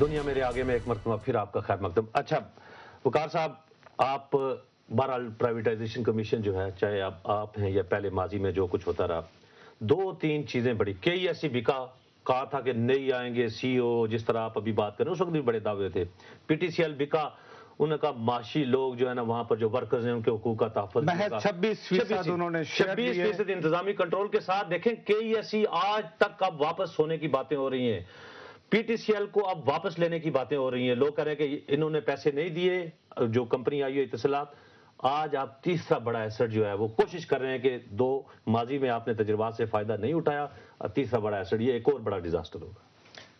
دنیا میرے آگے میں ایک مرتبہ پھر آپ کا خیر مقدم. اچھا وقار صاحب، آپ بہرحال پرائیویٹائزیشن کمیشن جو ہے، چاہے آپ ہیں یا پہلے ماضی میں جو کچھ ہوتا رہا، دو تین چیزیں بڑی کئی ایسی کہا تھا کہ نہیں آئیں گے سی او، جس طرح آپ ابھی بات کریں اس وقت بھی بڑے دعوے تھے. پی ٹی سی ایل بکا، انہوں نے کہا معاشی لوگ جو ہے نا وہاں پر جو ورکرز ہیں ان کے حقوق کا تحفظ، محض 26% انہوں نے شیئر دیے. 26% انتظامی کنٹرول کے ساتھ. دیکھیں کئی ایسی آج تک اب واپس ہونے کی باتیں ہو رہی ہیں. پی ٹی سی ایل کو اب واپس لینے کی باتیں ہو رہی ہیں. لوگ کہہ رہے ہیں کہ انہوں نے پیسے نہیں دیے، جو کمپنی آئی ہے اتصالات. آج آپ تیسرا بڑا ایسٹ جو ہے وہ کوشش کر رہے ہیں کہ دو ماضی میں آپ نے تجربات سے فائدہ نہیں اٹھایا، اور تیسرا بڑا ایسٹ یہ ایک اور بڑا ڈیزاسٹر ہوگا.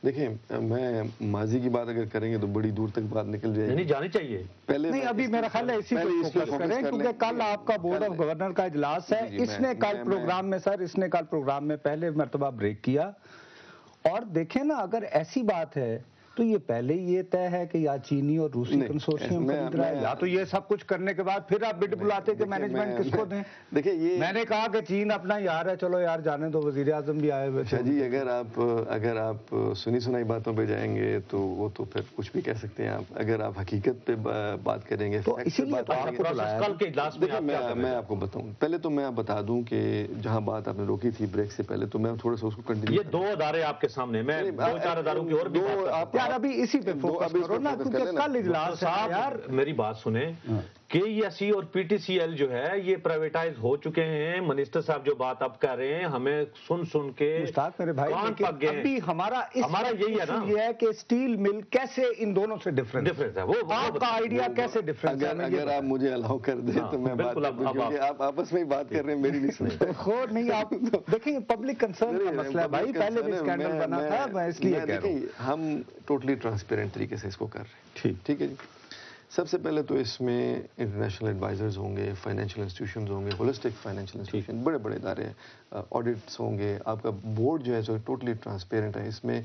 دیکھیں میں ماضی کی بات اگر کریں گے تو بڑی دور تک بات نکل جائے گی. نہیں جانی چاہیے پہلے نہیں، ابھی میرا خیال ہے اسی پہ فوکس کریں، کیونکہ کل آپ کا بورڈ آف گورنر کا اجلاس ہے. اس نے کل پروگرام میں پہلے مرتبہ بریک کیا. اور دیکھیں نا، اگر ایسی بات ہے تو یہ پہلے یہ طے ہے کہ یا چینی اور روسی کنسورشیم خرید رہا ہے، یا تو یہ سب کچھ کرنے کے بعد پھر آپ بڈ بلاتے کہ مینجمنٹ کس کو دیں. دیکھیں یہ میں نے کہا کہ چین اپنا یار ہے، چلو یار جانے دو، وزیر اعظم بھی آئے ہوئے تھے. جی اگر آپ سنی سنائی باتوں پہ جائیں گے تو وہ تو پھر کچھ بھی کہہ سکتے ہیں آپ. اگر آپ حقیقت پہ بات کریں گے تو اسی لیے میں آپ کو بتاؤں. پہلے تو میں بتا دوں کہ جہاں بات آپ نے روکی تھی بریک سے پہلے، تو میں تھوڑا سا اس کو کنٹینیو. یہ دو ادارے آپ کے سامنے، میں دو چار اداروں کی اور بھی یار ابھی اسی پہ فوکس کرو نا، کیونکہ کل اجلاس ہے یار. میری بات سنیں، کے ای ایس سی اور پی ٹی سی ایل جو ہے یہ پرائیویٹائز ہو چکے ہیں. منسٹر صاحب جو بات آپ کہہ رہے ہیں ہمیں سن کے مشتاق میرے بھائی، ابھی ہمارا یہی ہے نا، یہ ہے کہ اسٹیل مل کیسے ان دونوں سے ڈفرنٹ ہے. وہ آپ کا آئیڈیا کیسے ڈفرنٹ ہے. اگر آپ مجھے الاؤ کر دیں تو میں بات کروں، کیونکہ آپ آپس میں ہی بات کر رہے ہیں، میری نہیں سنتے. خود نہیں، آپ دیکھیں پبلک کنسرن کا مسئلہ ہے بھائی، پہلے بھی اسکینڈل بنا تھا، میں اس لیے کہہ رہا ہوں. ہم ٹوٹلی ٹرانسپیرنٹ طریقے سے اس کو کر رہے ہیں. ٹھیک ہے جی. سب سے پہلے تو اس میں انٹرنیشنل ایڈوائزرز ہوں گے، فائنینشیل انسٹیٹیوشنز ہوں گے، ہولسٹک فائنینشیل انسٹیٹیوشن، بڑے بڑے ادارے ہیں، آڈٹس ہوں گے. آپ کا بورڈ جو ہے جو ٹوٹلی ٹرانسپیرنٹ ہے. اس میں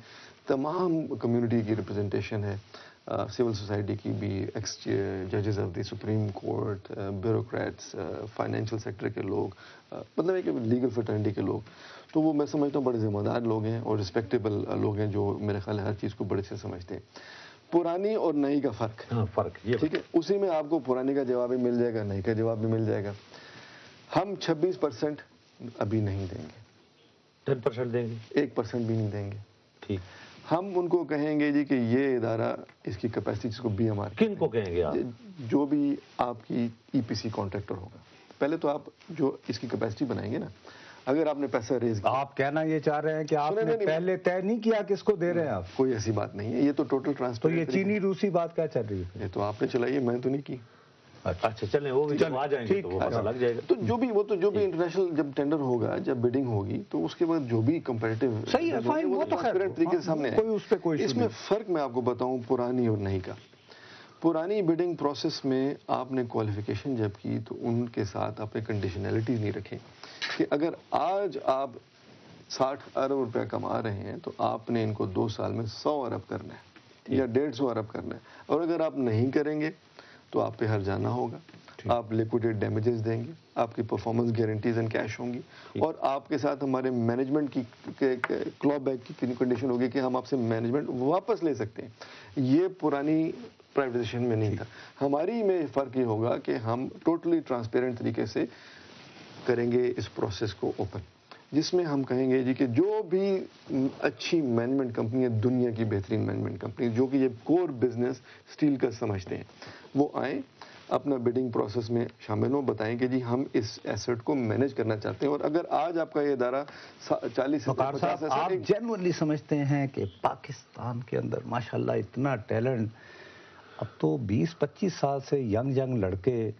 تمام کمیونٹی کی ریپرزنٹیشن ہے، سول سوسائٹی کی بھی، ایکس ججز of the supreme court, bureaucrats, financial sector کے لوگ، مطلب ایک لیگل فرٹرنٹی کے لوگ. تو وہ میں سمجھتا ہوں بڑے ذمہ دار لوگ ہیں اور رسپیکٹیبل لوگ ہیں، جو میرے خیال ہے ہر چیز کو بڑے سے سمجھتے ہیں. پرانی اور نئی کا فرق یہ ٹھیک ہے، اسی میں آپ کو پرانی کا جواب بھی مل جائے گا، نئی کا جواب بھی مل جائے گا. ہم 26% ابھی نہیں دیں گے، 10% دیں گے، 1% بھی نہیں دیں گے. ٹھیک. ہم ان کو کہیں گے جی کہ یہ ادارہ اس کی کیپیسٹی جس کو بی ایم آر، کن کو کہیں گے آپ؟ جو بھی آپ کی ای پی سی کانٹریکٹر ہوگا. پہلے تو آپ جو اس کی کیپیسٹی بنائیں گے نا، اگر آپ نے پیسہ ریز کیا، آپ کہنا یہ چاہ رہے ہیں کہ آپ نے پہلے طے نہیں کیا کس کو دے رہے ہیں آپ. کوئی ایسی بات نہیں ہے، یہ تو ٹوٹل تو ٹرانسپیرنٹ. یہ چینی روسی بات کیا چل رہی ہے؟ یہ تو آپ نے چلائی ہے، میں تو نہیں کی. اچھا چلیں، وہ بھی جب آ جائیں گے تو وہ پتہ لگ جائے گا. تو جو بھی انٹرنیشنل جب ٹینڈر ہوگا، جب بڈنگ ہوگی، تو اس کے بعد جو بھی کمپیٹیو صحیح ہے، فائن، وہ تو خیر طریقے سے سامنے کوئی اس پہ کوئی. اس میں فرق میں آپ کو بتاؤں پرانی اور نئی کا. پرانی بڈنگ پروسیس میں آپ نے کوالیفیکیشن جب کی تو ان کے ساتھ آپ نے کنڈیشنلٹیز نہیں رکھیں کہ اگر آج آپ 60 ارب روپے کما رہے ہیں تو آپ نے ان کو 2 سال میں 100 ارب کرنا ہے یا 150 ارب کرنا ہے. اور اگر آپ نہیں کریں گے تو آپ پہ ہرجانہ ہوگا، آپ لیکوڈیٹ ڈیمیجز دیں گے، آپ کی پرفارمنس گارنٹیز اینڈ کیش ہوں گی، اور آپ کے ساتھ ہمارے مینجمنٹ کی کلو بیک کی کنڈیشن ہوگی کہ ہم آپ سے مینجمنٹ واپس لے سکتے ہیں. یہ پرانی پرائیویٹائزیشن میں نہیں تھا. ہماری میں فرق یہ ہوگا کہ ہم ٹوٹلی ٹرانسپیرنٹ طریقے سے کریں گے اس پروسیس کو اوپن، جس میں ہم کہیں گے جی کہ جو بھی اچھی مینجمنٹ کمپنی ہے، دنیا کی بہترین مینجمنٹ کمپنی جو کہ یہ کور بزنس اسٹیل کا سمجھتے ہیں، وہ آئیں اپنا بڈنگ پروسیس میں شامل ہوں، بتائیں کہ جی ہم اس ایسٹ کو مینیج کرنا چاہتے ہیں. اور اگر آج آپ کا یہ ادارہ 40 سے 50 آپ جنورلی سمجھتے ہیں کہ پاکستان کے اندر ماشاءاللہ اتنا ٹیلنٹ، اب تو 20-25 سال سے ینگ لڑکے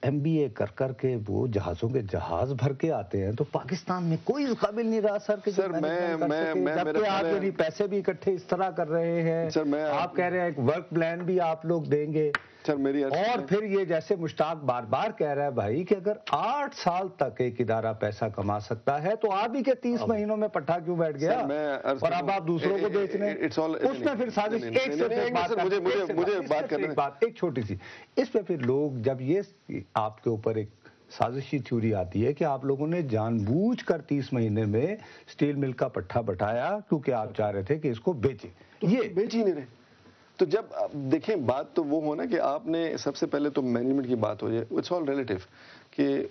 ایم بی اے کر کے وہ جہازوں کے جہاز بھر کے آتے ہیں، تو پاکستان میں کوئی اس قابل نہیں رہا سر کہ جبکہ آپ یعنی پیسے بھی اکٹھے اس طرح کر رہے ہیں. آپ کہہ رہے ہیں ایک ورک پلان بھی آپ لوگ دیں گے، اور پھر یہ جیسے مشتاق بار بار کہہ رہا ہے بھائی کہ اگر 8 سال تک ایک ادارہ پیسہ کما سکتا ہے تو آپ ہی کے 30 مہینوں میں پٹھا کیوں بیٹھ گیا، اور اب آپ دوسروں کو بیچ رہے ہیں. اس میں پھر سازش ایک چھوٹی سی، اس پہ پھر لوگ جب یہ آپ کے اوپر ایک سازشی تھیوری آتی ہے کہ آپ لوگوں نے جان بوجھ کر 30 مہینے میں اسٹیل مل کا پٹھا بٹھایا کیونکہ آپ چاہ رہے تھے کہ اس کو بیچیں. یہ بیچ ہی نہیں رہے. تو جب دیکھیں بات تو وہ ہونا کہ آپ نے سب سے پہلے تو مینجمنٹ کی بات ہو جائے, اٹس آل ریلیٹو, کہ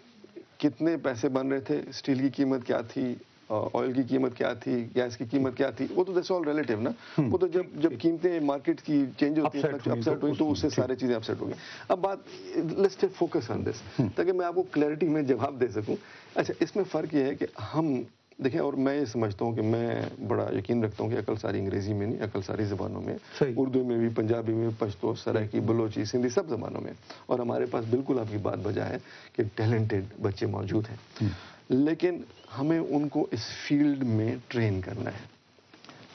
کتنے پیسے بن رہے تھے, اسٹیل کی قیمت کیا تھی, آئل کی قیمت کیا تھی, گیس کی قیمت کیا تھی, وہ تو دیٹس آل ریلیٹو نا. وہ تو جب قیمتیں مارکیٹ کی چینج ہوتی ہیں, اپسیٹ ہوئی, تو اس سے ساری چیزیں اپسیٹ ہو گئی. اب بات لیٹس ٹیک فوکس آن دس, تاکہ میں آپ کو کلیئرٹی میں جواب دے سکوں. اچھا, اس میں فرق یہ ہے کہ ہم دیکھیں, اور میں یہ سمجھتا ہوں کہ میں بڑا یقین رکھتا ہوں کہ عقل ساری انگریزی میں نہیں, عقل ساری زبانوں میں, اردو میں بھی, پنجابی میں, پشتو, سرائکی, بلوچی, سندھی, سب زبانوں میں. اور ہمارے پاس بالکل آپ کی بات بجا ہے کہ ٹیلنٹڈ بچے موجود ہیں, لیکن ہمیں ان کو اس فیلڈ میں ٹرین کرنا ہے.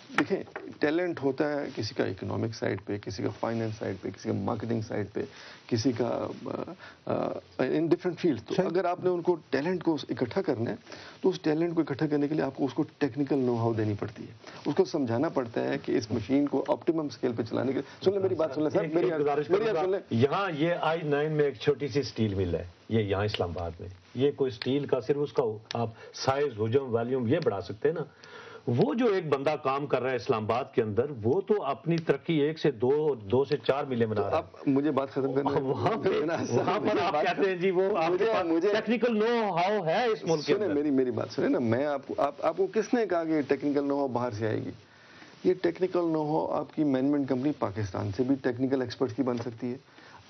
دیکھیں, ٹیلنٹ ہوتا ہے کسی کا اکنامک سائڈ پہ, کسی کا فائنینس سائڈ پہ, کسی کا مارکیٹنگ سائڈ پہ, کسی کا ان ڈفرینٹ فیلڈ. تو اگر آپ نے ان کو ٹیلنٹ کو اکٹھا کرنا ہے, تو اس ٹیلنٹ کو اکٹھا کرنے کے لیے آپ کو اس کو ٹیکنیکل نو ہاؤ دینی پڑتی ہے, اس کو سمجھانا پڑتا ہے کہ اس مشین کو آپٹیمم اسکیل پہ چلانے کے. سن لیں میری بات, سن لیں سر, میری سن لیں. یہاں یہ I9 میں ایک چھوٹی سی اسٹیل مل ہے, یہ یہاں اسلام آباد میں. یہ کوئی اسٹیل کا صرف اس کا آپ سائز, حجم, والیوم یہ بڑھا سکتے ہیں نا. وہ جو ایک بندہ کام کر رہا ہے اسلام آباد کے اندر, وہ تو اپنی ترقی 1 سے 2 سے 4 ملین بنا رہا ہے. اب مجھے بات ختم کرنا, وہاں پر آپ کہتے ہیں جی وہ ٹیکنیکل نو ہاؤ ہے اس ملک کے اندر. میری بات سنیں نا, میں آپ کو کس نے کہا کہ ٹیکنیکل نو ہاؤ باہر سے آئے گی؟ یہ ٹیکنیکل نو ہاؤ آپ کی مینجمنٹ کمپنی پاکستان سے بھی ٹیکنیکل ایکسپرٹس کی بن سکتی ہے,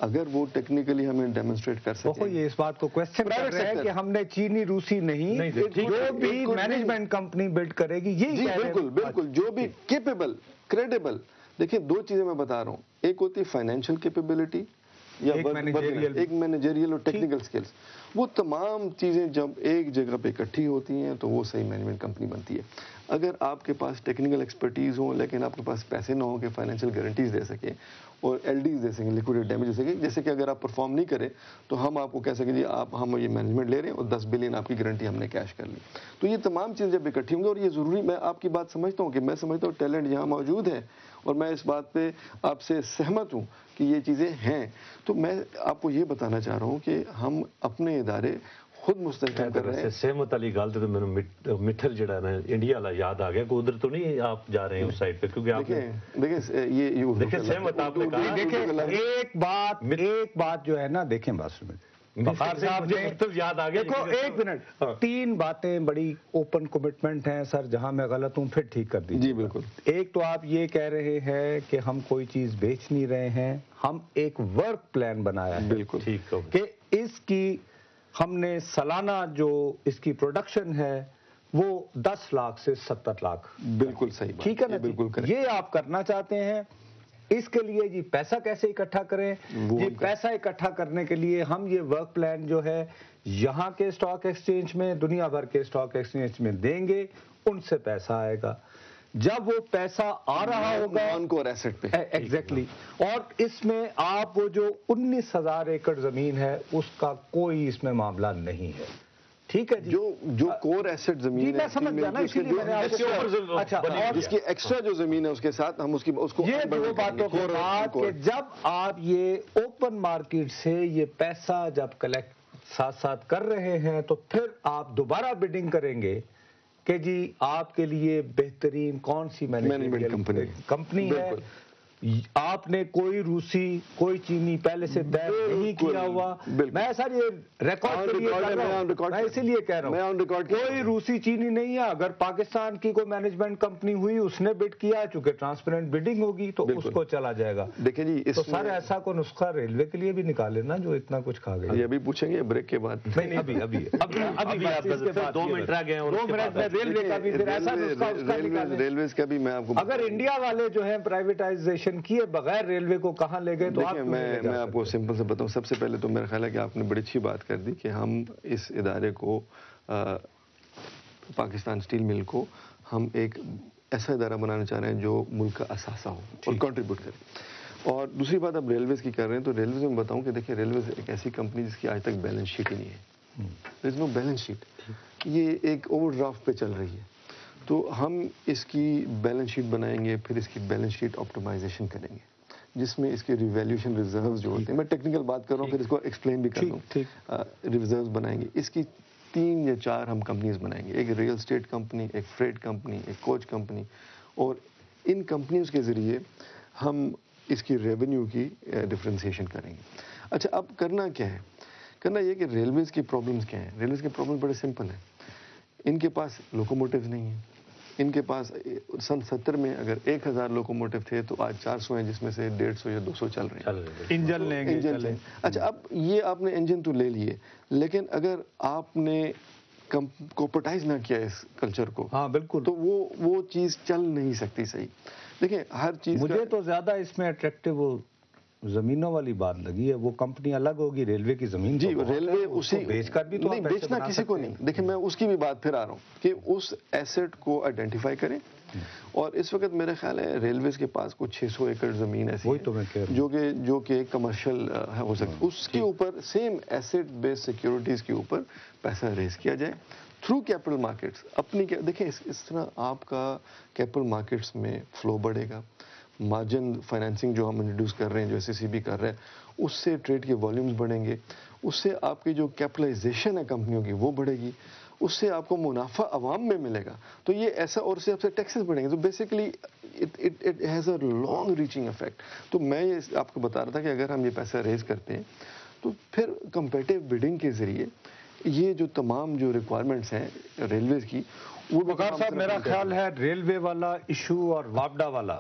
اگر وہ ٹیکنیکلی ہمیں ڈیمونسٹریٹ کر سکیں. یہ اس بات کو کوسچن کر رہے ہیں کہ ہم نے چینی روسی نہیں, جو بھی مینجمنٹ کمپنی بلڈ کرے گی یہی. بالکل, جو بھی کیپیبل, کریڈیبل. دیکھیں, 2 چیزیں میں بتا رہا ہوں, ایک ہوتی ہے فائنینشیل کیپیبلٹی یا ایک مینیجریل اور ٹیکنیکل سکلز. وہ تمام چیزیں جب ایک جگہ پہ اکٹھی ہوتی ہیں تو وہ صحیح مینجمنٹ کمپنی بنتی ہے. اگر آپ کے پاس ٹیکنیکل ایکسپرٹیز ہوں لیکن آپ کے پاس پیسے نہ ہوں کہ فائنینشیل گارنٹیز دے سکیں اور LDs دے سکیں, لیکوڈیٹ ڈیمیج دے سکیں, جیسے کہ اگر آپ پرفارم نہیں کریں تو ہم آپ کو کہہ سکیں جی ہم یہ مینجمنٹ لے رہے ہیں اور 10 بلین آپ کی گارنٹی ہم نے کیش کر لی. تو یہ تمام چیزیں جب اکٹھی ہوں گی, اور یہ ضروری, میں آپ کی بات سمجھتا ہوں کہ میں سمجھتا ہوں ٹیلنٹ یہاں موجود ہے, اور میں اس بات پہ آپ سے سہمت ہوں کہ یہ چیزیں ہیں. تو میں آپ کو یہ بتانا چاہ رہا ہوں کہ ہم اپنے ادارے خود مستحکم کر رہے ہیں. سہمت والی گل تو میں مٹھل جڑا ہے نا انڈیا والا یاد آ گیا کہ ادھر تو نہیں آپ جا رہے ہیں اس سائڈ پہ, کیونکہ آپ دیکھیں سہمت آپ نے کہا. ایک بات جو ہے نا, دیکھیں بات سنیں, بخار صاحب یاد آ گیا. دیکھو 1 منٹ, 3 باتیں بڑی اوپن کمٹمنٹ ہیں سر, جہاں میں غلط ہوں پھر ٹھیک کر دیجیے. جی بالکل. ایک تو آپ یہ کہہ رہے ہیں کہ ہم کوئی چیز بیچ نہیں رہے ہیں, ہم ایک ورک پلان بنایا ہے. بالکل ٹھیک, کہ اس کی ہم نے سالانہ جو اس کی پروڈکشن ہے وہ 10 لاکھ سے 70 لاکھ. بالکل صحیح بات, ٹھیک ہے نا, بالکل یہ آپ کرنا چاہتے ہیں. اس کے لیے جی پیسہ کیسے اکٹھا کریں؟ یہ پیسہ اکٹھا کرنے کے لیے ہم یہ ورک پلان جو ہے یہاں کے اسٹاک ایکسچینج میں, دنیا بھر کے اسٹاک ایکسچینج میں دیں گے, ان سے پیسہ آئے گا. جب وہ پیسہ آ رہا ہوگا نان کور ایسٹ پہ, ایگزیکٹلی, اور اس میں آپ وہ جو 19,000 ایکڑ زمین ہے اس کا کوئی اس میں معاملہ نہیں ہے. ٹھیک ہے جی, جو کور ایسٹ زمین ہے, میں سمجھ گیا نا, اسی لیے میں نے آپ کو, اچھا, جس کی ایکسٹرا جو زمین ہے اس کے ساتھ ہم اس کو یہ 2 باتوں کے بعد کہ جب آپ یہ اوپن مارکیٹ سے یہ پیسہ جب کلیکٹ ساتھ ساتھ کر رہے ہیں تو پھر آپ دوبارہ بڈنگ کریں گے کہ جی آپ کے لیے بہترین کون سی مینجمنٹ کمپنی ہے. آپ نے کوئی روسی کوئی چینی پہلے سے طے نہیں کیا ہوا. میں سر یہ ریکارڈ کے لیے کر رہا ہوں, میں اسی لیے کہہ رہا ہوں کوئی روسی چینی نہیں ہے. اگر پاکستان کی کوئی مینجمنٹ کمپنی ہوئی, اس نے بڈ کیا, چونکہ ٹرانسپیرنٹ بڈنگ ہوگی تو اس کو چلا جائے گا. دیکھیں جی, تو سر ایسا کو نسخہ ریلوے کے لیے بھی نکالے نا جو اتنا کچھ کھا گیا. یہ ابھی پوچھیں گے بریک کے بعد. نہیں, ابھی 2 منٹ رہ گئے, 2 منٹ میں ریلوے کا بھی پھر ایسا نسخہ اس کا نکالیں. ریلویز کا بھی میں آپ کو, اگر انڈیا والے جو ہیں پرائیویٹائزیشن کیے بغیر ریلوے کو کہاں لے گئے, تو میں آپ کو سمپل سے بتاؤں. سب سے پہلے تو میرا خیال ہے کہ آپ نے بڑی اچھی بات کر دی کہ ہم اس ادارے کو, پاکستان اسٹیل مل کو, ہم ایک ایسا ادارہ بنانا چاہ رہے ہیں جو ملک کا اثاثہ ہو اور کنٹریبیوٹ کرے. اور دوسری بات اب ریلویز کی کر رہے ہیں, تو ریلویز میں بتاؤں کہ دیکھیں ریلویز ایک ایسی کمپنی جس کی آج تک بیلنس شیٹ ہی نہیں ہے. دیر از نو بیلنس شیٹ, یہ ایک اوور ڈرافٹ پہ چل رہی ہے. تو ہم اس کی بیلنس شیٹ بنائیں گے, پھر اس کی بیلنس شیٹ آپٹیمائزیشن کریں گے, جس میں اس کے ریویلیوشن ریزروز جو ہوتے ہیں, میں ٹیکنیکل بات کر رہا ہوں, پھر اس کو ایکسپلین بھی کر دوں. ریزروز بنائیں گے, اس کی 3 یا 4 ہم کمپنیز بنائیں گے, ایک ریئل اسٹیٹ کمپنی, ایک فریٹ کمپنی, ایک کوچ کمپنی. اور ان کمپنیز کے ذریعے ہم اس کی ریونیو کی ڈفرینسیشن کریں گے. اچھا اب کرنا کیا ہے؟ کرنا یہ کہ ریلویز کی پرابلمز کیا ہیں. ریلویز کے پرابلم بڑے سمپل ہیں. ان کے پاس لوکوموٹیوز نہیں ہیں. ان کے پاس سن 70 میں اگر 1000 لوکوموٹیو تھے تو آج 400 ہیں، جس میں سے 150 یا 200 چل رہے ہیں. انجن لیں گے. اچھا اب یہ آپ نے انجن تو لے لیے، لیکن اگر آپ نے کوپرٹائز نہ کیا اس کلچر کو، ہاں بالکل، تو وہ چیز چل نہیں سکتی صحیح. دیکھیں ہر چیز مجھے تو زیادہ اس میں اٹریکٹیو زمینوں والی بات لگی ہے. وہ کمپنی الگ ہوگی، ریلوے کی زمین جی ریلوے اسی بیچ کر بھی تو نہیں بیچنا کسی کو نہیں. دیکھیں میں اس کی بھی بات پھر آ رہا ہوں کہ اس ایسٹ کو آئیڈینٹیفائی کریں. اور اس وقت میرا خیال ہے ریلویز کے پاس کچھ 600 ایکڑ زمین ایسی ہے جو کہ کمرشل ہو سکتی. اس کے اوپر سیم ایسٹ بیس سیکیورٹیز کے اوپر پیسہ ریز کیا جائے تھرو کیپٹل مارکیٹس. اپنی دیکھیں اس طرح آپ کا کیپٹل مارکیٹس میں فلو بڑھے گا. مارجن فائنینسنگ جو ہم انٹروڈیوس کر رہے ہیں، جو ایس سی سی بی کر رہے ہیں، اس سے ٹریڈ کے والیومز بڑھیں گے. اس سے آپ کی جو کیپٹلائزیشن ہے کمپنیوں کی وہ بڑھے گی. اس سے آپ کو منافع عوام میں ملے گا. تو یہ ایسا، اور اس سے آپ سے ٹیکسز بڑھیں گے. تو basically it has a long reaching effect. تو میں یہ آپ کو بتا رہا تھا کہ اگر ہم یہ پیسہ ریز کرتے ہیں تو پھر کمپیٹیو بڈنگ کے ذریعے یہ جو تمام جو ریکوائرمنٹس ہیں ریلویز کی وہ. وقار صاحب میرا خیال ہے ریلوے والا ایشو اور واپڈا والا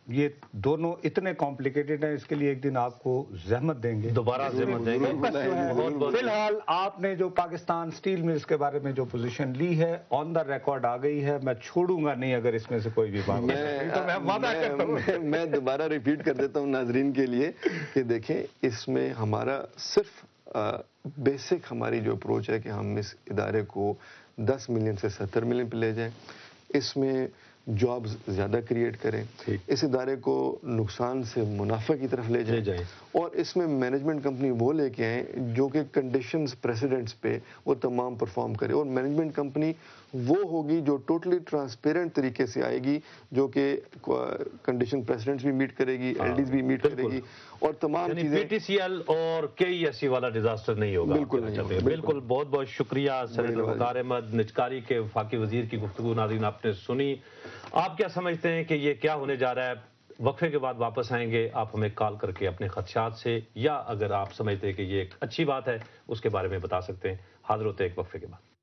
یہ دونوں اتنے کمپلیکیٹڈ ہیں، اس کے لیے ایک دن آپ کو زحمت دیں گے، دوبارہ زحمت دیں گے. فی الحال آپ نے جو پاکستان سٹیل ملز کے بارے میں جو پوزیشن لی ہے آن دا ریکارڈ آ گئی ہے. میں چھوڑوں گا نہیں اگر اس میں سے کوئی بھی بات. میں دوبارہ ریپیٹ کر دیتا ہوں ناظرین کے لیے کہ دیکھیں اس میں ہمارا صرف بیسک ہماری جو اپروچ ہے کہ ہم اس ادارے کو 10 ملین سے 70 ملین پہ لے جائیں. اس میں جابز زیادہ کریٹ کریں. اس ادارے کو نقصان سے منافع کی طرف لے جائیں. اور اس میں مینجمنٹ کمپنی وہ لے کے آئیں جو کہ کنڈیشنز پریسیڈنٹس پہ وہ تمام پرفارم کرے. اور مینجمنٹ کمپنی وہ ہوگی جو ٹوٹلی ٹرانسپیرنٹ طریقے سے آئے گی، جو کہ کنڈیشن پریسیڈنٹس بھی میٹ کرے گی، ایل ڈیز بھی میٹ کرے گی، اور تمام چیزیں. پی ٹی سی ایل اور کے ای ایس سی والا ڈیزاسٹر نہیں ہوگا. بالکل. بہت بہت شکریہ سینیٹر وقار احمد نجکاری کے وفاقی وزیر کی گفتگو ناظرین آپ نے سنی. آپ کیا سمجھتے ہیں کہ یہ کیا ہونے جا رہا ہے؟ وقفے کے بعد واپس آئیں گے. آپ ہمیں کال کر کے اپنے خدشات سے، یا اگر آپ سمجھتے ہیں کہ یہ ایک اچھی بات ہے اس کے بارے میں بتا سکتے ہیں. حاضر ہوتے ہیں ایک وقفے کے بعد.